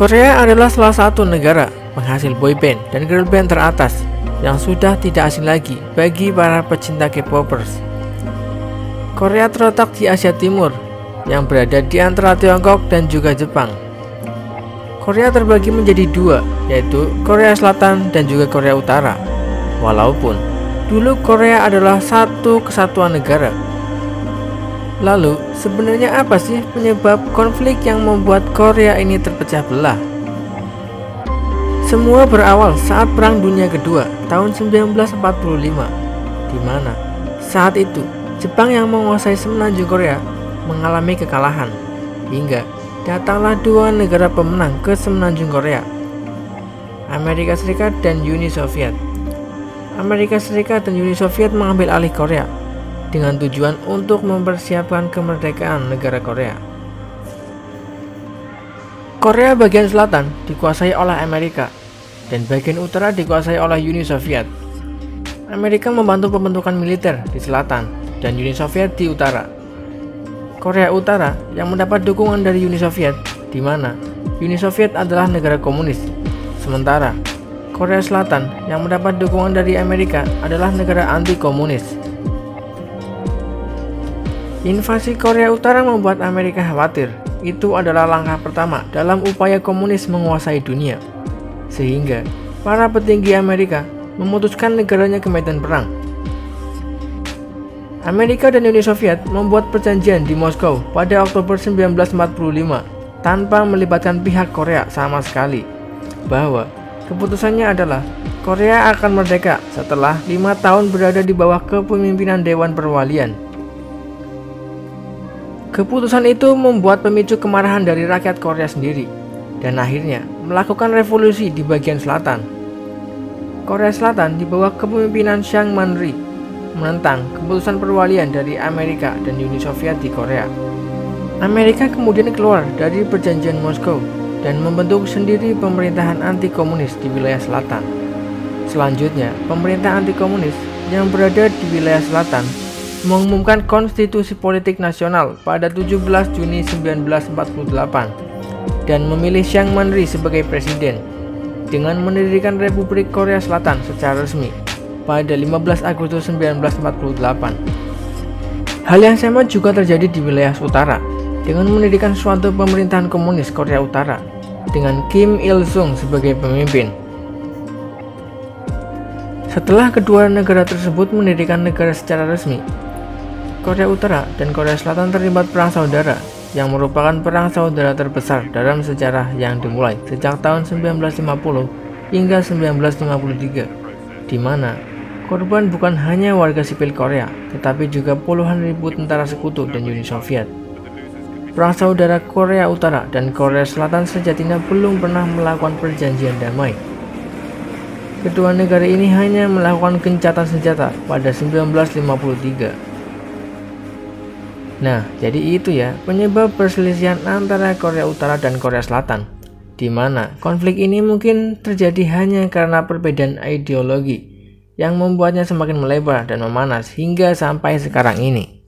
Korea adalah salah satu negara penghasil boyband dan girlband teratas yang sudah tidak asing lagi bagi para pecinta K-popers. Korea terletak di Asia Timur yang berada di antara Tiongkok dan juga Jepang. Korea terbagi menjadi dua, yaitu Korea Selatan dan juga Korea Utara. Walaupun dulu Korea adalah satu kesatuan negara. Lalu, sebenarnya apa sih penyebab konflik yang membuat Korea ini terpecah belah? Semua berawal saat Perang Dunia Kedua tahun 1945, di mana saat itu Jepang yang menguasai semenanjung Korea mengalami kekalahan, hingga datanglah dua negara pemenang ke semenanjung Korea, Amerika Serikat dan Uni Soviet. Amerika Serikat dan Uni Soviet mengambil alih Korea dengan tujuan untuk mempersiapkan kemerdekaan negara Korea. Korea bagian selatan dikuasai oleh Amerika dan bagian utara dikuasai oleh Uni Soviet. Amerika membantu pembentukan militer di selatan dan Uni Soviet di utara. Korea Utara yang mendapat dukungan dari Uni Soviet, di mana Uni Soviet adalah negara komunis, sementara Korea Selatan yang mendapat dukungan dari Amerika adalah negara anti-komunis. Invasi Korea Utara membuat Amerika khawatir. Itu adalah langkah pertama dalam upaya komunis menguasai dunia, sehingga para petinggi Amerika memutuskan negaranya ke medan perang. Amerika dan Uni Soviet membuat perjanjian di Moskow pada Oktober 1945 tanpa melibatkan pihak Korea sama sekali, bahwa keputusannya adalah Korea akan merdeka setelah 5 tahun berada di bawah kepemimpinan Dewan Perwalian. Keputusan itu membuat pemicu kemarahan dari rakyat Korea sendiri, dan akhirnya melakukan revolusi di bagian selatan. Korea Selatan di bawah kepemimpinan Chiang Man-ri menentang keputusan perwalian dari Amerika dan Uni Soviet di Korea. Amerika kemudian keluar dari perjanjian Moskow dan membentuk sendiri pemerintahan anti-komunis di wilayah selatan. Selanjutnya, pemerintah anti-komunis yang berada di wilayah selatan mengumumkan konstitusi politik nasional pada 17 Juni 1948 dan memilih Chiang Man-ri sebagai presiden dengan mendirikan Republik Korea Selatan secara resmi pada 15 Agustus 1948. Hal yang sama juga terjadi di wilayah utara dengan mendirikan suatu pemerintahan komunis Korea Utara dengan Kim Il-sung sebagai pemimpin. Setelah kedua negara tersebut mendirikan negara secara resmi, Korea Utara dan Korea Selatan terlibat perang saudara yang merupakan perang saudara terbesar dalam sejarah yang dimulai sejak tahun 1950 hingga 1953, di mana korban bukan hanya warga sipil Korea, tetapi juga puluhan ribu tentara sekutu dan Uni Soviet. Perang saudara Korea Utara dan Korea Selatan sejatinya belum pernah melakukan perjanjian damai. Kedua negara ini hanya melakukan gencatan senjata pada 1953. Nah, jadi itu ya penyebab perselisihan antara Korea Utara dan Korea Selatan, di mana konflik ini mungkin terjadi hanya karena perbedaan ideologi yang membuatnya semakin melebar dan memanas hingga sampai sekarang ini.